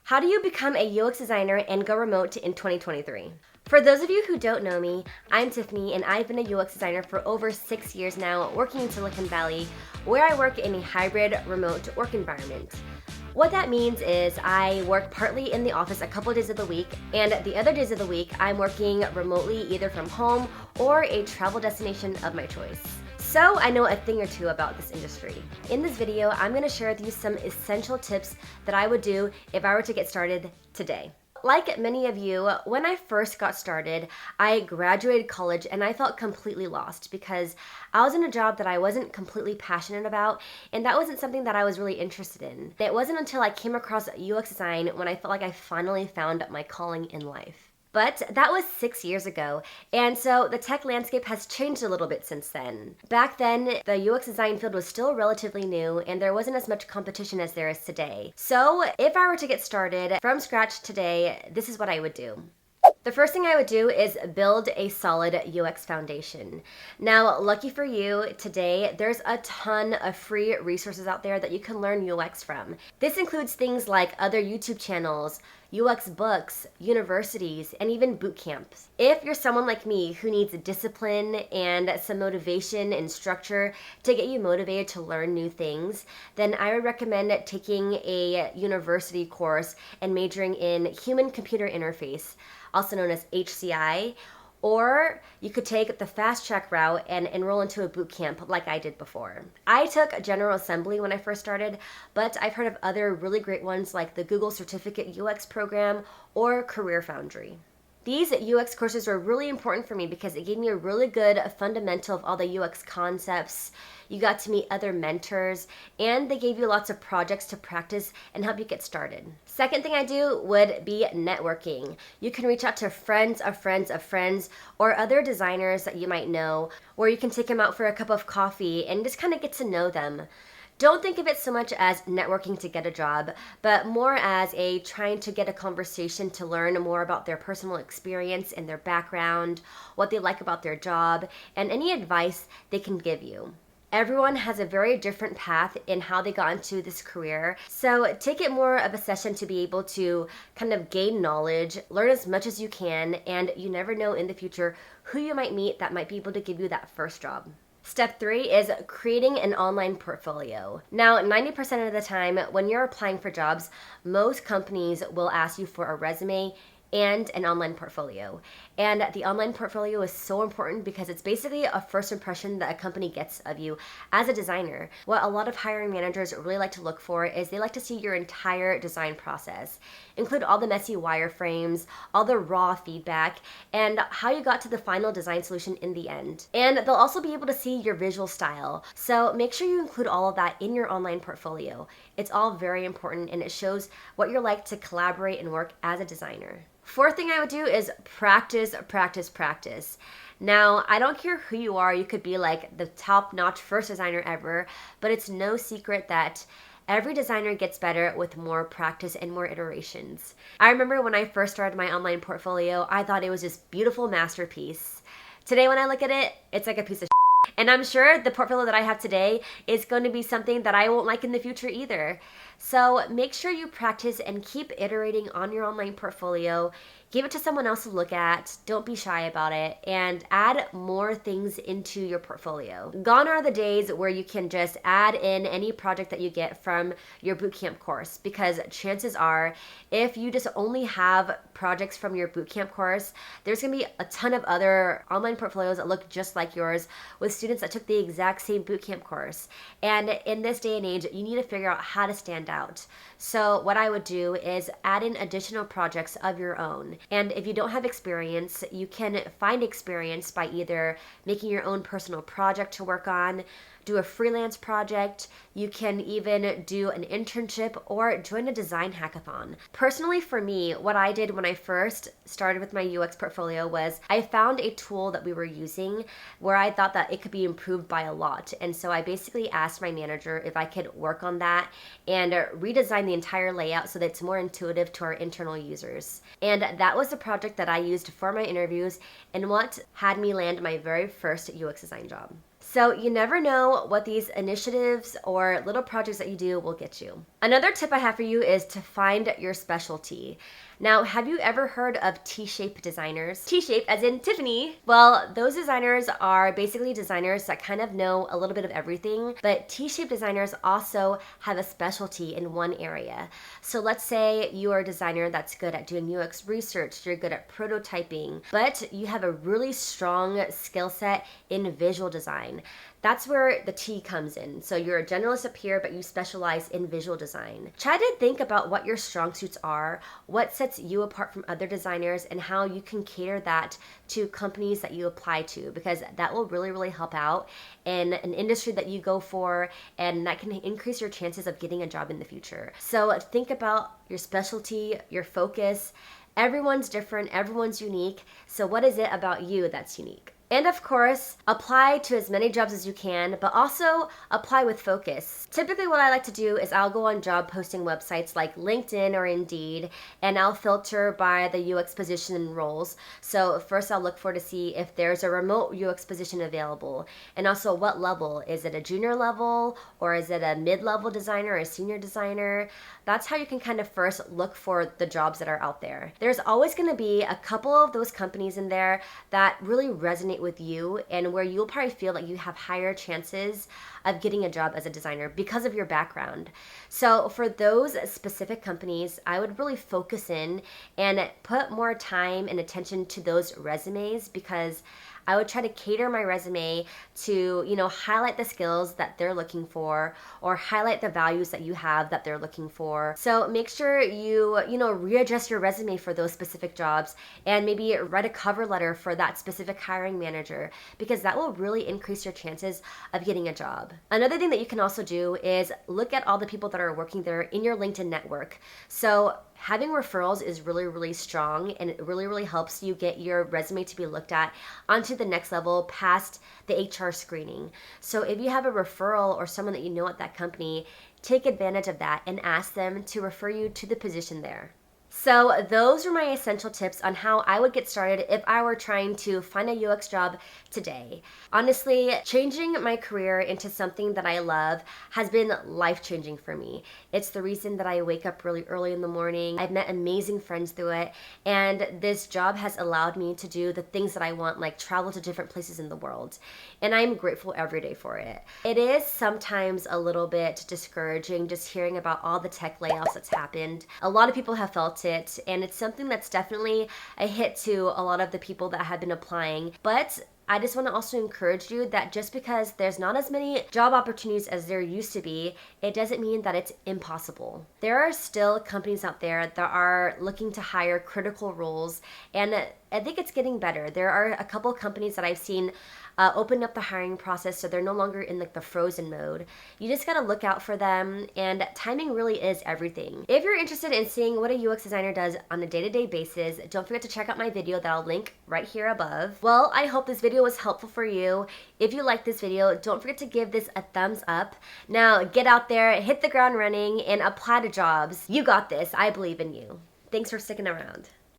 How do you become a UX designer and go remote in 2023? For those of you who don't know me, I'm Tiffany and I've been a UX designer for over 6 years now, working in Silicon Valley, where I work in a hybrid remote work environment. What that means is I work partly in the office a couple days of the week, and the other days of the week I'm working remotely either from home or a travel destination of my choice. So I know a thing or two about this industry. In this video, I'm going to share with you some essential tips that I would do if I were to get started today. Like many of you, when I first got started, I graduated college and I felt completely lost because I was in a job that I wasn't completely passionate about, and that wasn't something that I was really interested in. It wasn't until I came across UX design when I felt like I finally found my calling in life. But that was 6 years ago, and so the tech landscape has changed a little bit since then. Back then, the UX design field was still relatively new, and there wasn't as much competition as there is today. So if I were to get started from scratch today, this is what I would do. The first thing I would do is build a solid UX foundation. Now, lucky for you, today there's a ton of free resources out there that you can learn UX from. This includes things like other YouTube channels, UX books, universities, and even boot camps. If you're someone like me who needs discipline and some motivation and structure to get you motivated to learn new things, then I would recommend taking a university course and majoring in human-computer interface, also known as HCI, or you could take the fast track route and enroll into a boot camp like I did before. I took General Assembly when I first started, but I've heard of other really great ones like the Google Certificate UX program or Career Foundry. These UX courses were really important for me because it gave me a really good fundamental of all the UX concepts. You got to meet other mentors, and they gave you lots of projects to practice and help you get started. Second thing I do would be networking. You can reach out to friends of friends of friends or other designers that you might know, or you can take them out for a cup of coffee and just kind of get to know them. Don't think of it so much as networking to get a job, but more as a trying to get a conversation to learn more about their personal experience and their background, what they like about their job, and any advice they can give you. Everyone has a very different path in how they got into this career, so take it more of a session to be able to kind of gain knowledge, learn as much as you can, and you never know in the future who you might meet that might be able to give you that first job. Step 3 is creating an online portfolio. Now, 90% of the time when you're applying for jobs, most companies will ask you for a resume and an online portfolio. And the online portfolio is so important because it's basically a first impression that a company gets of you as a designer. What a lot of hiring managers really like to look for is they like to see your entire design process. Include all the messy wireframes, all the raw feedback, and how you got to the final design solution in the end. And they'll also be able to see your visual style. So make sure you include all of that in your online portfolio. It's all very important and it shows what you're like to collaborate and work as a designer. Fourth thing I would do is practice, practice, practice. Now, I don't care who you are, you could be like the top-notch first designer ever, but it's no secret that every designer gets better with more practice and more iterations. I remember when I first started my online portfolio, I thought it was this beautiful masterpiece. Today when I look at it, it's like a piece of shit. And I'm sure the portfolio that I have today is going to be something that I won't like in the future either. So make sure you practice and keep iterating on your online portfolio. Give it to someone else to look at. Don't be shy about it, and add more things into your portfolio. Gone are the days where you can just add in any project that you get from your bootcamp course, because chances are if you just only have projects from your bootcamp course, there's going to be a ton of other online portfolios that look just like yours with students that took the exact same bootcamp course. And in this day and age, you need to figure out how to stand out. So what I would do is add in additional projects of your own. And if you don't have experience, you can find experience by either making your own personal project to work on, do a freelance project, you can even do an internship or join a design hackathon. Personally for me, what I did when I first started with my UX portfolio was I found a tool that we were using where I thought that it could be improved by a lot. And so I basically asked my manager if I could work on that and redesign the entire layout so that it's more intuitive to our internal users. And that was the project that I used for my interviews and what had me land my very first UX design job. So you never know what these initiatives or little projects that you do will get you. Another tip I have for you is to find your specialty. Now, have you ever heard of T-shaped designers? T-shaped as in Tiffany. Well, those designers are basically designers that kind of know a little bit of everything, but T-shaped designers also have a specialty in one area. So let's say you are a designer that's good at doing UX research, you're good at prototyping, but you have a really strong skill set in visual design. That's where the T comes in. So you're a generalist up here, but you specialize in visual design. Try to think about what your strong suits are, what sets you apart from other designers, and how you can cater that to companies that you apply to, because that will really, really help out in an industry that you go for, and that can increase your chances of getting a job in the future. So think about your specialty, your focus. Everyone's different, everyone's unique. So what is it about you that's unique? And of course, apply to as many jobs as you can, but also apply with focus. Typically what I like to do is I'll go on job posting websites like LinkedIn or Indeed, and I'll filter by the UX position and roles. So first I'll look for to see if there's a remote UX position available, and also what level. Is it a junior level, or is it a mid-level designer or a senior designer? That's how you can kind of first look for the jobs that are out there. There's always going to be a couple of those companies in there that really resonate with you, and where you'll probably feel like you have higher chances of getting a job as a designer because of your background. So for those specific companies, I would really focus in and put more time and attention to those resumes, because I would try to cater my resume to, highlight the skills that they're looking for, or highlight the values that you have that they're looking for. So make sure you readjust your resume for those specific jobs, and maybe write a cover letter for that specific hiring manager, because that will really increase your chances of getting a job. Another thing that you can also do is look at all the people that are working there in your LinkedIn network. So having referrals is really, really strong, and it really, really helps you get your resume to be looked at onto the next level past the HR screening. So if you have a referral or someone that you know at that company, take advantage of that and ask them to refer you to the position there. So those are my essential tips on how I would get started if I were trying to find a UX job today. Honestly, changing my career into something that I love has been life-changing for me. It's the reason that I wake up really early in the morning. I've met amazing friends through it, and this job has allowed me to do the things that I want, like travel to different places in the world. And I'm grateful every day for it. It is sometimes a little bit discouraging just hearing about all the tech layoffs that's happened. A lot of people have felt it, and it's something that's definitely a hit to a lot of the people that have been applying. But I just want to also encourage you that just because there's not as many job opportunities as there used to be, it doesn't mean that it's impossible. There are still companies out there that are looking to hire critical roles, and I think it's getting better. There are a couple of companies that I've seen open up the hiring process, so they're no longer in like the frozen mode. You just gotta look out for them, and timing really is everything. If you're interested in seeing what a UX designer does on a day-to-day basis, don't forget to check out my video that I'll link right here above. Well, I hope this video was helpful for you. If you like this video, don't forget to give this a thumbs up. Now get out there, hit the ground running, and apply to jobs. You got this. I believe in you. Thanks for sticking around.